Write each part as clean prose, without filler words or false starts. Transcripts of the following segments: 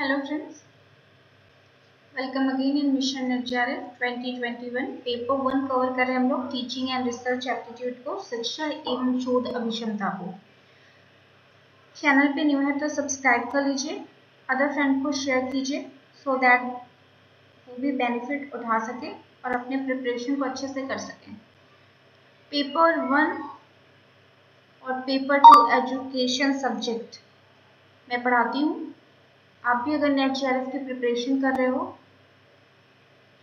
Hello friends, welcome again in Mission NetJRF 2021 paper 1 cover कर रहे हैं हम लोग टीचिंग एंड रिसर्च एप्टीट्यूड को शिक्षा एवं शोध अभिक्षमता को। चैनल पे न्यू है तो सब्सक्राइब कर लीजिए, अदर फ्रेंड को शेयर कीजिए सो दैट वो भी बेनिफिट उठा सके और अपने प्रिपरेशन को अच्छे से कर सकें। पेपर 1 और पेपर 2 एजुकेशन सब्जेक्ट मैं पढ़ाती हूँ। आप भी अगर नेट जेआरएफ की प्रिपरेशन कर रहे हो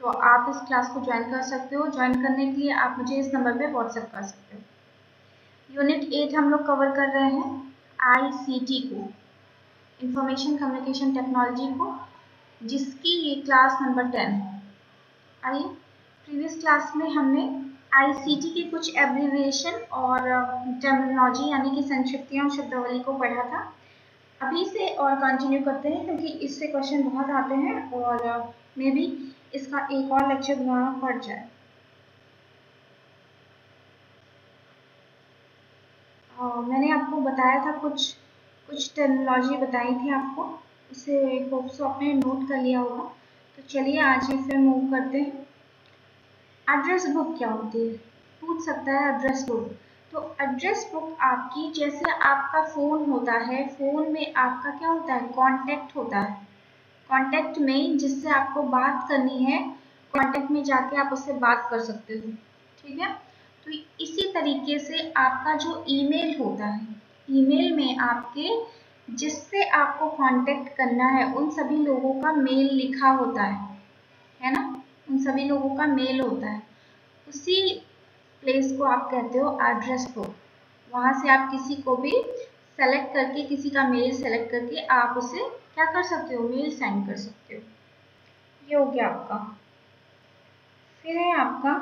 तो आप इस क्लास को ज्वाइन कर सकते हो। ज्वाइन करने के लिए आप मुझे इस नंबर पे व्हाट्सएप कर सकते हो। यूनिट 8 हम लोग कवर कर रहे हैं आईसीटी को, इंफॉर्मेशन कम्युनिकेशन टेक्नोलॉजी को, जिसकी ये क्लास नंबर 10 है। आइए, प्रीवियस क्लास में हमने आईसीटी के कुछ एब्रिविएशन और टर्मिनोलॉजी यानी कि संक्षिप्तियाँ और शब्दावली को पढ़ा था। अभी से और कंटिन्यू करते हैं क्योंकि इससे क्वेश्चन बहुत आते हैं और मे बी इसका एक और लेक्चर बनाना पड़ जाए। मैंने आपको बताया था कुछ टर्मिनोलॉजी बताई थी आपको, उसे होप सो आपने नोट कर लिया होगा। तो चलिए आज ही फिर मूव करते हैं। एड्रेस बुक क्या होती है, पूछ सकता है एड्रेस बुक। तो एड्रेस बुक आपकी, जैसे आपका फ़ोन होता है, फ़ोन में आपका क्या होता है, कॉन्टैक्ट होता है। कॉन्टैक्ट में जिससे आपको बात करनी है, कॉन्टैक्ट में जाके आप उससे बात कर सकते हो, ठीक है। तो इसी तरीके से आपका जो ईमेल होता है, ईमेल में आपके जिससे आपको कॉन्टैक्ट करना है उन सभी लोगों का मेल लिखा होता है ना, उन सभी लोगों का मेल होता है। उसी प्लेस को आप कहते हो एड्रेस बुक। वहाँ से आप किसी को भी सेलेक्ट करके, किसी का मेल सेलेक्ट करके आप उसे क्या कर सकते हो, मेल सेंड कर सकते हो। ये हो गया आपका। फिर है आपका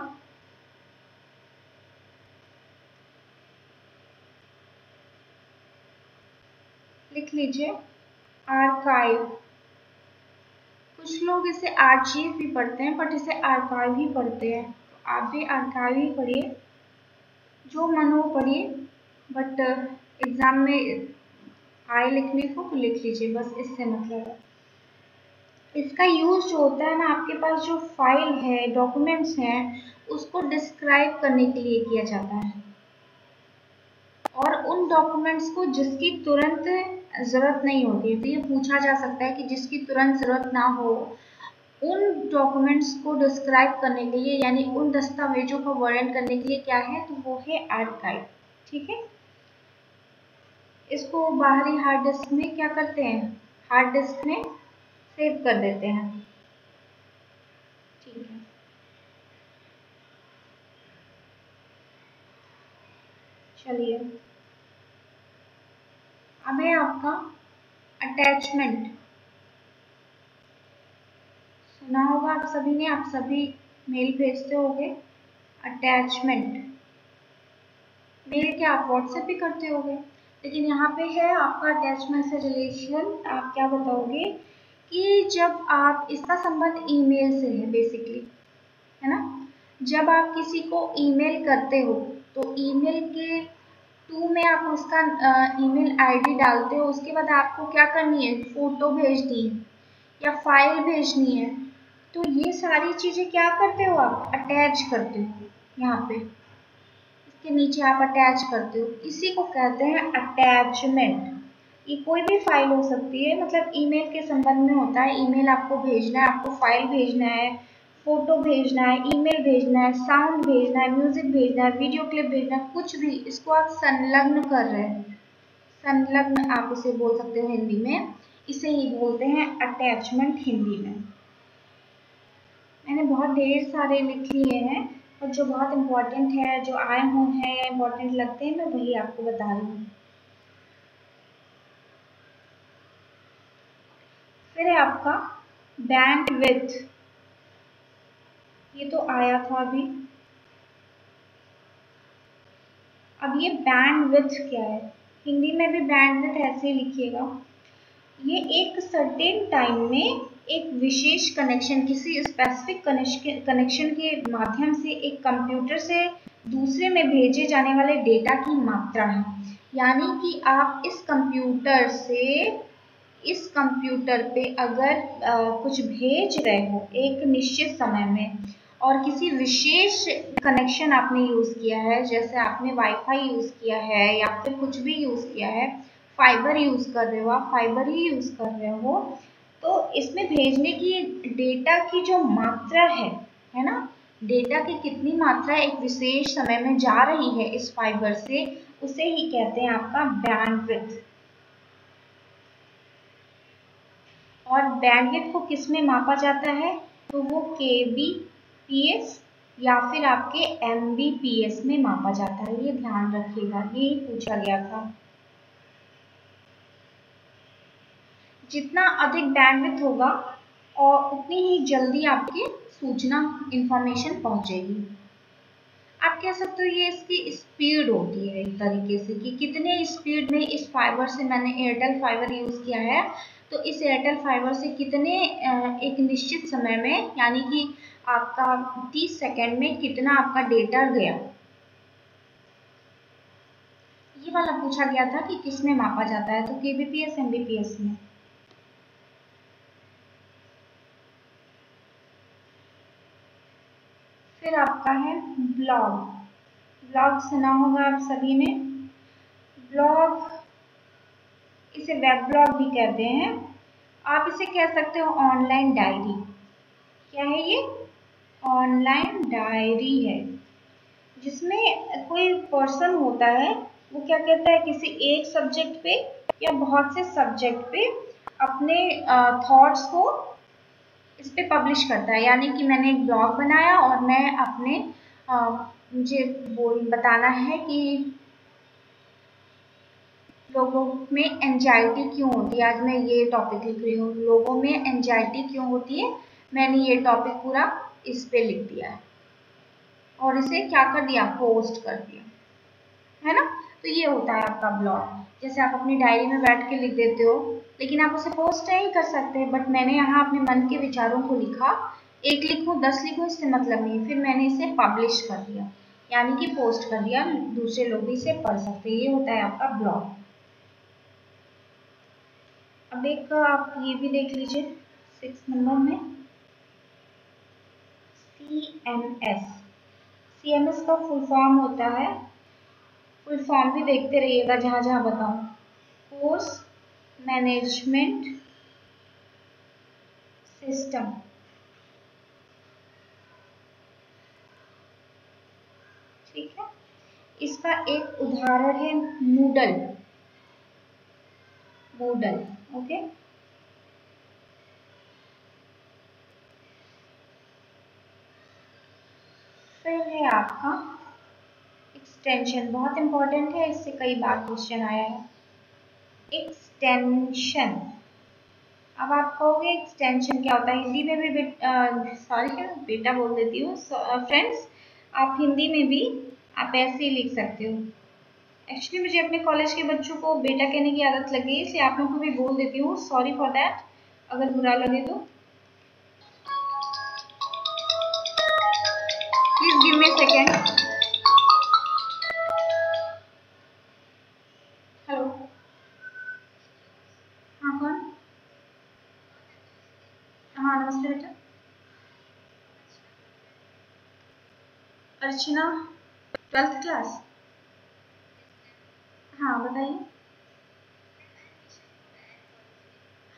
लिख लीजिए आर्काइव। कुछ लोग इसे आर्चीव भी पढ़ते हैं बट इसे आर्काइव ही पढ़ते हैं। तो आप भी आर्काइव ही पढ़िए, जो मन हो पढ़िए, बट एग्जाम में आए लिखने को तो लिख लीजिए, बस इससे मतलब है। इसका यूज जो होता है ना, आपके पास जो फाइल है, डॉक्यूमेंट्स हैं, उसको डिस्क्राइब करने के लिए किया जाता है। और उन डॉक्यूमेंट्स को जिसकी तुरंत ज़रूरत नहीं होती, तो ये पूछा जा सकता है कि जिसकी तुरंत ज़रूरत ना हो, उन डॉक्यूमेंट्स को डिस्क्राइब करने के लिए, यानी उन दस्तावेजों को वर्णन करने के लिए क्या है, तो वो है आर्काइव, ठीक है। इसको बाहरी हार्ड डिस्क में क्या करते हैं, हार्ड डिस्क में सेव कर देते हैं, ठीक है। चलिए, अब है आपका अटैचमेंट। सुना होगा आप सभी ने, आप सभी मेल भेजते होंगे। अटैचमेंट मेल क्या आप व्हाट्सएप भी करते होंगे, लेकिन यहाँ पे है आपका अटैचमेंट से रिलेशन। आप क्या बताओगे कि जब आप, इसका संबंध ईमेल से है बेसिकली, है ना। जब आप किसी को ईमेल करते हो तो ईमेल के टू में आप उसका ईमेल आईडी डालते हो, उसके बाद आपको क्या करनी है, फोटो भेजनी है या फाइल भेजनी है। तो ये सारी चीज़ें क्या करते हो, आप अटैच करते हो। यहाँ पे इसके नीचे आप अटैच करते हो, इसी को कहते हैं अटैचमेंट। ये कोई भी फाइल हो सकती है, मतलब ईमेल के संबंध में होता है। ईमेल आपको भेजना है, आपको फाइल भेजना है, फोटो भेजना है, ईमेल भेजना है, साउंड भेजना है, म्यूजिक भेजना है, वीडियो क्लिप भेजना है, कुछ भी, इसको आप संलग्न कर रहे हैं। संलग्न आप इसे बोल सकते हो हिंदी में, इसे ही बोलते हैं अटैचमेंट हिंदी में। मैंने बहुत ढेर सारे लिख लिए हैं और जो बहुत इम्पोर्टेंट है, जो आए हुए हैं, इम्पोर्टेंट लगते हैं, मैं वही आपको बता रही हूँ। फिर है आपका बैंडविड्थ। ये तो आया था अभी। अब ये बैंडविड्थ क्या है, हिंदी में भी बैंडविड्थ ऐसे ही लिखिएगा। ये एक सर्टेन टाइम में एक विशेष कनेक्शन, किसी स्पेसिफिक कनेक्शन के माध्यम से एक कंप्यूटर से दूसरे में भेजे जाने वाले डेटा की मात्रा है। यानी कि आप इस कंप्यूटर से इस कंप्यूटर पे अगर कुछ भेज रहे हो एक निश्चित समय में और किसी विशेष कनेक्शन आपने यूज़ किया है, जैसे आपने वाईफाई यूज़ किया है या फिर कुछ भी यूज़ किया है, फाइबर यूज़ कर रहे हो, आप फाइबर ही यूज़ कर रहे हो, तो इसमें भेजने की डेटा की जो मात्रा है ना, डेटा की कितनी मात्रा एक विशेष समय में जा रही है इस फाइबर से, उसे ही कहते हैं आपका बैंडविड्थ। और बैंडविड्थ को किस में मापा जाता है, तो वो kbps या फिर आपके mbps में मापा जाता है। ये ध्यान रखिएगा, ये पूछा गया था। जितना अधिक बैंडविड्थ होगा और उतनी ही जल्दी आपकी सूचना इंफॉर्मेशन पहुंचेगी। आप कह सकते हो ये इसकी स्पीड होती है एक तरीके से कि कितने स्पीड में इस फाइबर से, मैंने एयरटेल फाइबर यूज़ किया है, तो इस एयरटेल फाइबर से कितने एक निश्चित समय में, यानी कि आपका 30 सेकेंड में कितना आपका डेटा गया। ये वाला पूछा गया था कि किस में मापा जाता है, तो kbps mbps में। फिर आपका है ब्लॉग। ब्लॉग सुना होगा आप सभी ने। ब्लॉग, इसे वेब ब्लॉग भी कहते हैं। आप इसे कह सकते हो ऑनलाइन डायरी। क्या है ये? ऑनलाइन डायरी है, जिसमें कोई पर्सन होता है, वो क्या कहता है, किसी एक सब्जेक्ट पे या बहुत से सब्जेक्ट पे अपने थॉट्स को इस पे पब्लिश करता है। यानी कि मैंने एक ब्लॉग बनाया और मैं अपने मुझे बताना है कि लोगों में एंजाइटी क्यों होती है। आज मैं ये टॉपिक लिख रही हूँ, लोगों में एंजाइटी क्यों होती है, मैंने ये टॉपिक पूरा इस पे लिख दिया है और इसे क्या कर दिया, पोस्ट कर दिया, है ना। तो ये होता है आपका ब्लॉग। जैसे आप अपनी डायरी में बैठ के लिख देते हो, लेकिन आप उसे पोस्ट नहीं कर सकते, बट मैंने यहाँ अपने मन के विचारों को लिखा, एक लिखूँ 10 लिखूँ इससे मतलब नहीं, फिर मैंने इसे पब्लिश कर दिया, यानी कि पोस्ट कर दिया, दूसरे लोग भी इसे पढ़ सकते हैं। ये होता है आपका ब्लॉग। अब एक आप ये भी देख लीजिए 6 नंबर में CMS। CMS का फुल फॉर्म होता है, फुल फॉर्म भी देखते रहिएगा जहाँ जहाँ बताऊँ, कोर्स मैनेजमेंट सिस्टम। ठीक है, इसका एक उदाहरण है मूडल। Moodle, okay. फिर है आपका एक्सटेंशन, बहुत इंपॉर्टेंट है, इससे कई बार क्वेश्चन आया है। एक्सटेंशन, अब आप कहोगे एक्सटेंशन क्या होता है, हिंदी में भी सॉरी क्या बेटा बोल देती हूँ फ्रेंड्स, आप हिंदी में भी आप ऐसे ही लिख सकते हो। एक्चुअली मुझे अपने कॉलेज के बच्चों को बेटा कहने की आदत लगी है, इसलिए आप लोगों को भी बोल देती हूँ, सॉरी फॉर दैट अगर बुरा लगे तो। Please give me a second. Hello, हाँ कौन? हाँ नमस्ते बेटा। अर्चना, 12th क्लास। हाँ बताइए।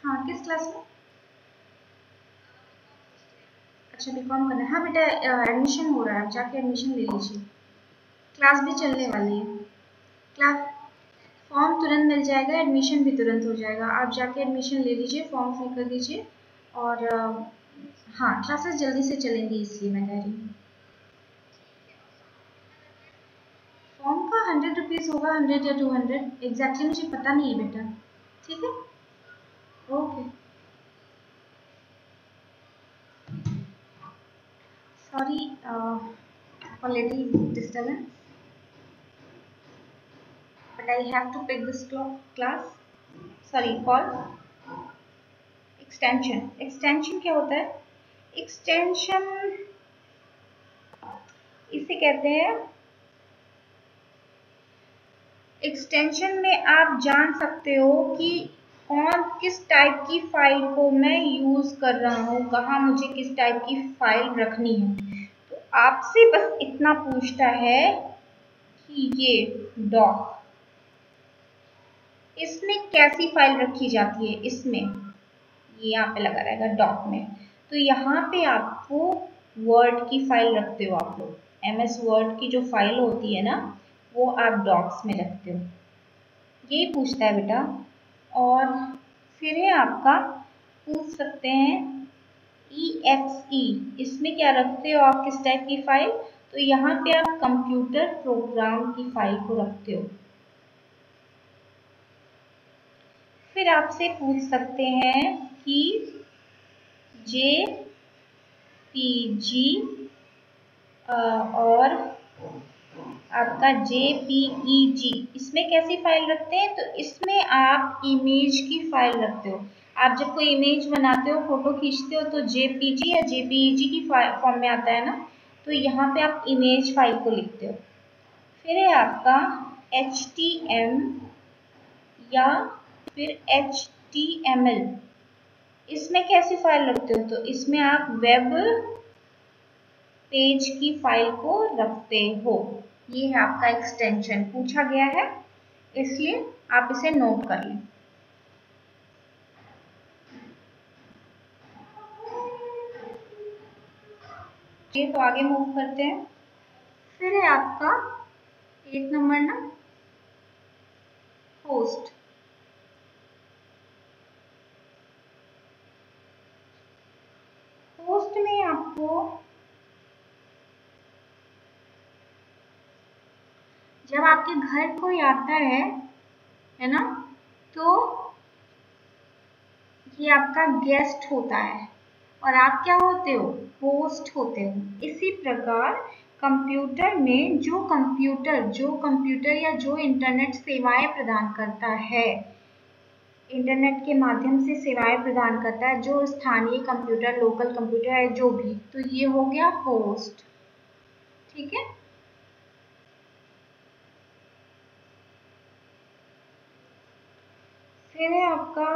हाँ किस क्लास में? अच्छा बीकॉम करना है। हाँ बेटा एडमिशन हो रहा है, आप जाके एडमिशन ले लीजिए, क्लास भी चलने वाली है। क्लास फॉर्म तुरंत मिल जाएगा, एडमिशन भी तुरंत हो जाएगा, आप जाके एडमिशन ले लीजिए, फॉर्म फिल कर दीजिए। और हाँ क्लासेस जल्दी से चलेंगी इसलिए मैं कह रही हूँ। फॉर्म का 100 रुपीज़ होगा, 100 या 200 एग्जैक्टली मुझे पता नहीं है बेटा। ठीक है, okay. Sorry for little disturbance, but I have to pick this class. Sorry, call. Extension, extension क्या होता है? एक्सटेंशन इसे कहते हैं, एक्सटेंशन में आप जान सकते हो कि कौन किस टाइप की फाइल को मैं यूज कर रहा हूँ, कहाँ मुझे किस टाइप की फाइल रखनी है। तो आपसे बस इतना पूछता है कि ये डॉक, इसमें कैसी फाइल रखी जाती है, इसमें ये यहाँ पे लगा रहेगा डॉक में। तो यहाँ पे आपको वर्ड की फाइल रखते हो आप लोग, MS वर्ड की जो फाइल होती है ना वो आप डॉक्स में रखते हो, यही पूछता है बेटा। और फिर है आपका, पूछ सकते हैं EXE, इसमें क्या रखते हो आप, किस टाइप की फाइल। तो यहाँ पे आप कंप्यूटर प्रोग्राम की फाइल को रखते हो। फिर आपसे पूछ सकते हैं कि JPG और आपका JPEG, इसमें कैसी फाइल रखते हैं। तो इसमें आप इमेज की फाइल रखते हो। आप जब कोई इमेज बनाते हो, फोटो खींचते हो, तो JPG या JPEG की फॉर्म में आता है ना, तो यहाँ पे आप इमेज फाइल को लिखते हो। फिर है आपका HTML या फिर HTML, इसमें कैसी फाइल रखते हो। तो इसमें आप वेब पेज की फाइल को रखते हो। ये है आपका एक्सटेंशन, पूछा गया है इसलिए आप इसे नोट कर लें। ये तो आगे मूव करते हैं। फिर है आपका 8 नंबर ना, होस्ट। होस्ट में आपको जब आपके घर कोई आता है ना, तो ये आपका गेस्ट होता है और आप क्या होते हो, होस्ट होते हो। इसी प्रकार कंप्यूटर में जो कंप्यूटर या जो इंटरनेट सेवाएं प्रदान करता है, इंटरनेट के माध्यम से सेवाएं प्रदान करता है, जो स्थानीय कंप्यूटर, लोकल कंप्यूटर है जो भी, तो ये हो गया होस्ट। ठीक है। फिर है आपका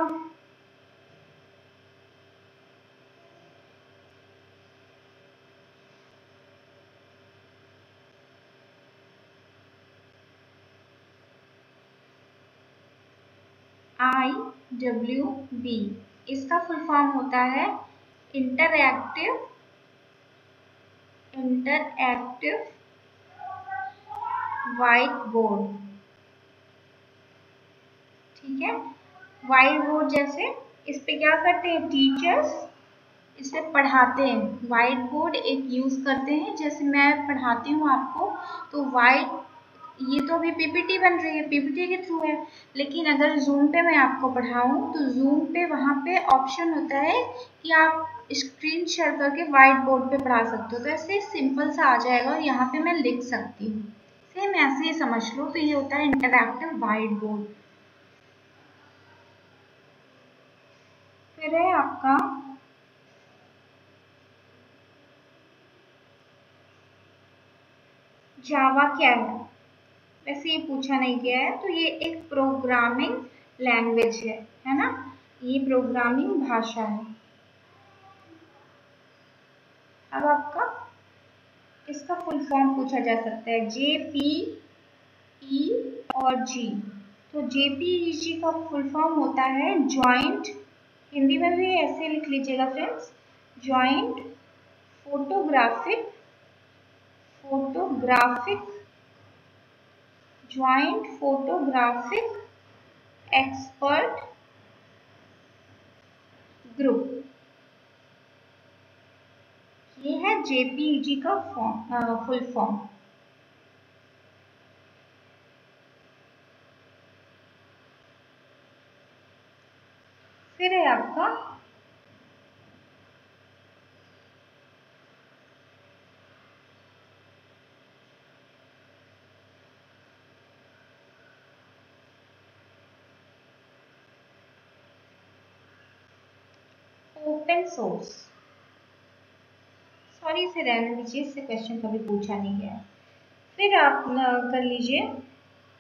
IWB, इसका फुल फॉर्म होता है इंटरएक्टिव व्हाइट बोर्ड। ठीक है, व्हाइट बोर्ड जैसे इस पे क्या करते हैं टीचर्स, इसे पढ़ाते हैं। व्हाइट बोर्ड एक यूज करते हैं, जैसे मैं पढ़ाती हूँ आपको, तो व्हाइट, ये तो अभी PPT बन रही है, PPT के थ्रू है, लेकिन अगर जूम पे मैं आपको पढ़ाऊँ तो जूम पे वहाँ पे ऑप्शन होता है कि आप स्क्रीन शेयर करके व्हाइट बोर्ड पे पढ़ा सकते हो। तो ऐसे सिंपल सा आ जाएगा और यहाँ पे मैं लिख सकती हूँ, सेम ऐसे ही समझ लो। तो ये होता है इंटरैक्टिव व्हाइट बोर्ड। फिर है आपका जावा क्या है, वैसे ये पूछा नहीं गया है। तो ये एक प्रोग्रामिंग लैंग्वेज है ना, ये प्रोग्रामिंग भाषा है। अब आपका इसका फुल फॉर्म पूछा जा सकता है, JPE और G। तो JPEG का फुल फॉर्म होता है जॉइंट, हिंदी में भी ऐसे लिख लीजिएगा friends, joint photographic expert group, ये है JPEG का फुल फॉर्म। फिर है आपका ओपन सोर्स। सॉरी, इसे रहने दीजिए, इससे क्वेश्चन कभी पूछा नहीं गया है। फिर आप कर लीजिए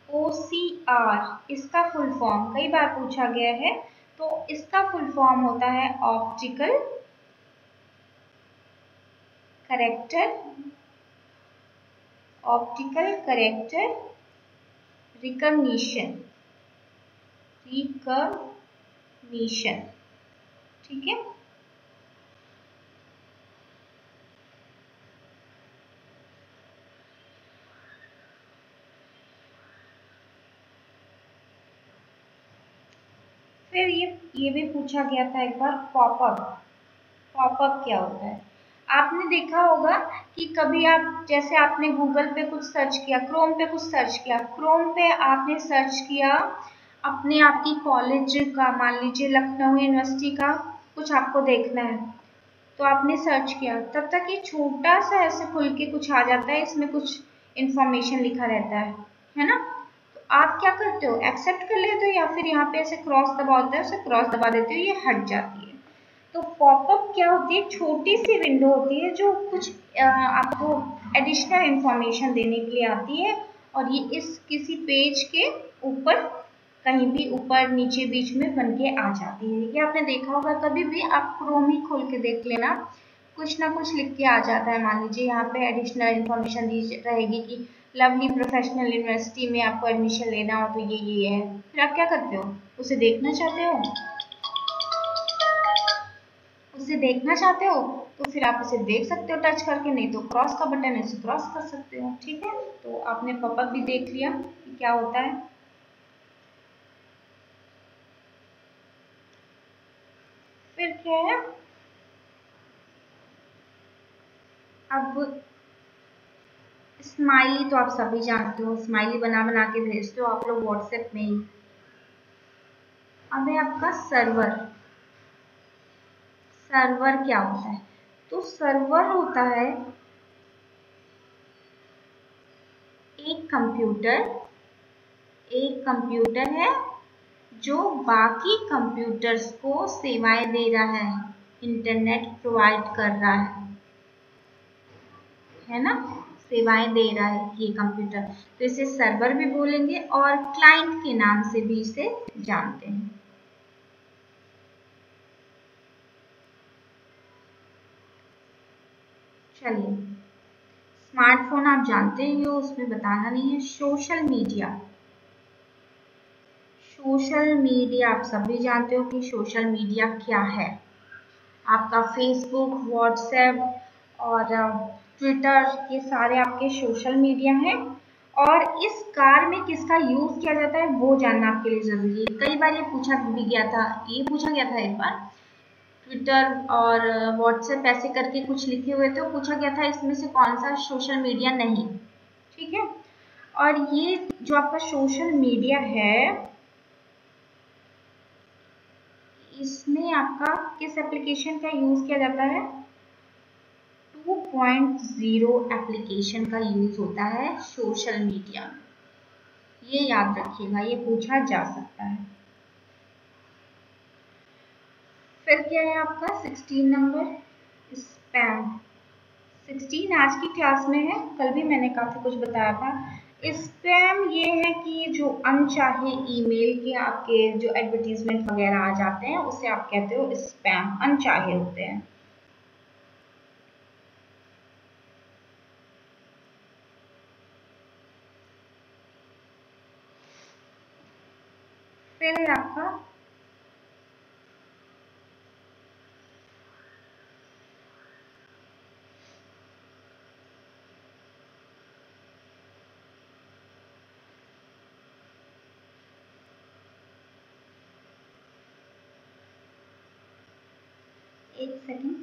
OCR, इसका फुल फॉर्म कई बार पूछा गया है, तो इसका फुल फॉर्म होता है ऑप्टिकल करेक्टर रिकग्निशन, ठीक है। फिर ये भी पूछा गया था एक बार, पॉपअप क्या होता है। आपने देखा होगा कि कभी आप, जैसे आपने गूगल पे कुछ सर्च किया, क्रोम पे कुछ सर्च किया, क्रोम पे आपने सर्च किया अपने आपकी कॉलेज का, मान लीजिए लखनऊ यूनिवर्सिटी का कुछ आपको देखना है, तो आपने सर्च किया, तब तक ये छोटा सा ऐसे खुल के कुछ आ जाता है, इसमें कुछ इंफॉर्मेशन लिखा रहता है ना। तो आप क्या करते हो, एक्सेप्ट कर लेते हो या फिर यहाँ पे ऐसे क्रॉस दबा होता है, उसे क्रॉस दबा देते हो, ये हट जाती है। तो पॉपअप क्या होती है, छोटी सी विंडो होती है जो कुछ आपको एडिशनल इंफॉर्मेशन देने के लिए आती है, और ये इस किसी पेज के ऊपर कहीं भी ऊपर नीचे बीच में बन के आ जाती है। ये आपने देखा होगा, कभी भी आप क्रोम ही खोल के देख लेना, कुछ ना कुछ लिख के आ जाता है। मान लीजिए यहाँ पे एडिशनल इंफॉर्मेशन दी रहेगी कि लवली प्रोफेशनल यूनिवर्सिटी में आपको एडमिशन लेना हो तो ये है। फिर आप क्या करते हो, उसे देखना चाहते हो, तो फिर आप इसे देख सकते हो टच करके, नहीं तो क्रॉस का बटन है, इसे क्रॉस कर सकते हो, ठीक है। तो आपने पॉपअप भी देख लिया कि क्या होता है। फिर क्या है, अब स्माइली तो आप सभी जानते हो, स्माइली बना बना के भेजते हो आप लोग व्हाट्सएप में ही। अब है आपका सर्वर क्या होता है, तो सर्वर होता है एक कंप्यूटर है जो बाकी कंप्यूटर्स को सेवाएं दे रहा है, इंटरनेट प्रोवाइड कर रहा है ना, सेवाएं दे रहा है ये कंप्यूटर, तो इसे सर्वर भी बोलेंगे और क्लाइंट के नाम से भी इसे जानते हैं। चलिए, स्मार्टफोन आप जानते ही हो, उसमें बताना नहीं है। सोशल मीडिया आप सभी जानते हो कि सोशल मीडिया क्या है। आपका फेसबुक, व्हाट्सएप और ट्विटर, ये सारे आपके सोशल मीडिया हैं। और इस कार में किसका यूज किया जाता है वो जानना आपके लिए जरूरी है। कई बार ये पूछा गया था एक बार, ट्विटर और व्हाट्सएप ऐसे करके कुछ लिखे हुए थे, पूछा गया था इसमें से कौन सा सोशल मीडिया नहीं, ठीक है। और ये जो आपका सोशल मीडिया है, इसमें आपका किस एप्लीकेशन का यूज किया जाता है, 2.0 एप्लीकेशन का यूज होता है सोशल मीडिया में, ये याद रखिएगा, ये पूछा जा सकता है। फिर क्या है आपका 16 नंबर, स्पैम। 16 आज की क्लास में है, कल भी मैंने काफी कुछ बताया था। स्पैम ये है कि जो अनचाहे ईमेल के आपके जो एडवर्टीजमेंट वगैरह आ जाते हैं, उसे आप कहते हो स्पैम, अनचाहे होते हैं। फिर है आपका एक सेकंड,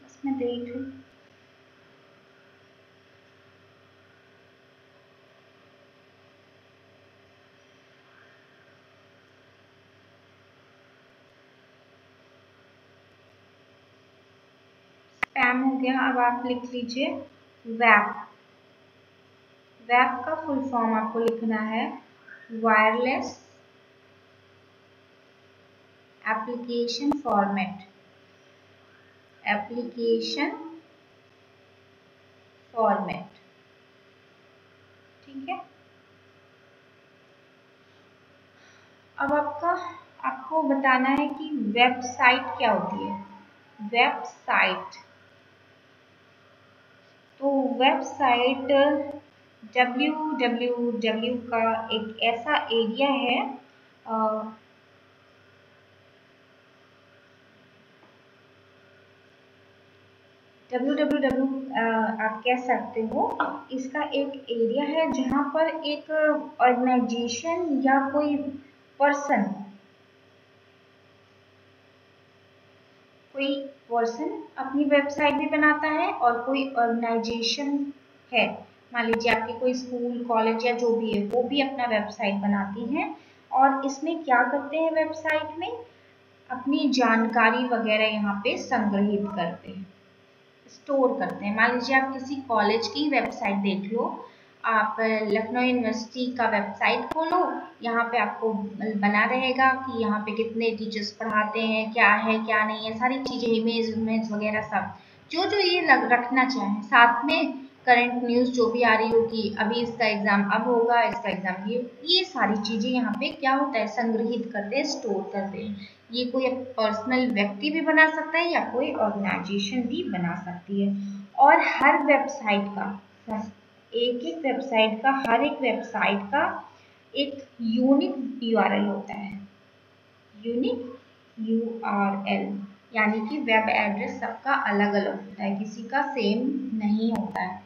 बस मैं देख रही हूँ। स्पैम हो गया, अब आप लिख लीजिए वैप। वैप का फुल फॉर्म आपको लिखना है वायरलेस एप्लीकेशन फॉर्मेट, ठीक है। अब आपका आपको बताना है कि वेबसाइट क्या होती है। वेबसाइट, तो वेबसाइट www का एक ऐसा एरिया है, www आप कह सकते हो, इसका एक एरिया है जहाँ पर एक ऑर्गेनाइजेशन या कोई पर्सन अपनी वेबसाइट भी बनाता है और कोई ऑर्गेनाइजेशन है, मान लीजिए आपके कोई स्कूल कॉलेज या जो भी है, वो भी अपना वेबसाइट बनाती हैं। और इसमें क्या करते हैं, वेबसाइट में अपनी जानकारी वगैरह यहाँ पे संग्रहित करते हैं, स्टोर करते हैं। मान लीजिए आप किसी कॉलेज की वेबसाइट देख लो, आप लखनऊ यूनिवर्सिटी का वेबसाइट खोलो, यहाँ पे आपको बना रहेगा कि यहाँ पे कितने टीचर्स पढ़ाते हैं, क्या है क्या नहीं है, सारी चीज़ें, इमेज वगैरह सब जो जो ये रखना चाहें। साथ में करंट न्यूज़ जो भी आ रही होगी, अभी इसका एग्ज़ाम अब होगा, इसका एग्ज़ाम ये सारी चीज़ें यहाँ पे क्या होता है, संग्रहित करते हैं, स्टोर करते हैं। ये कोई पर्सनल व्यक्ति भी बना सकता है या कोई ऑर्गेनाइजेशन भी बना सकती है। और हर वेबसाइट का, हर एक वेबसाइट का एक यूनिक URL होता है, यूनिक URL, यानी कि वेब एड्रेस सबका अलग अलग होता है, किसी का सेम नहीं होता है।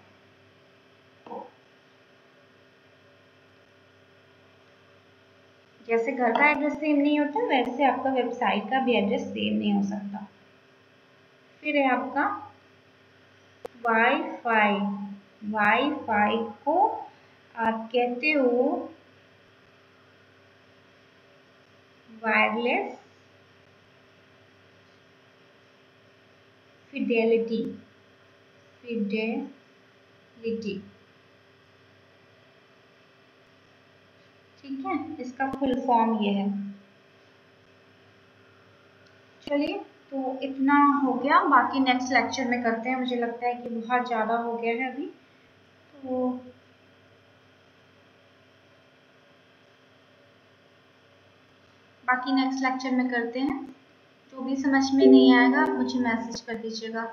जैसे घर का एड्रेस सेम नहीं होता, वैसे आपका वेबसाइट का भी एड्रेस सेम नहीं हो सकता। फिर है आपका वाईफाई। वाईफाई को आप कहते हो वायरलेस फिडेलिटी। ठीक है, इसका फुल फॉर्म ये है। चलिए, तो इतना हो गया, बाकी नेक्स्ट लेक्चर में करते हैं। मुझे लगता है कि बहुत ज़्यादा हो गया है अभी, तो बाकी नेक्स्ट लेक्चर में करते हैं। जो भी समझ में नहीं आएगा आप मुझे मैसेज कर दीजिएगा।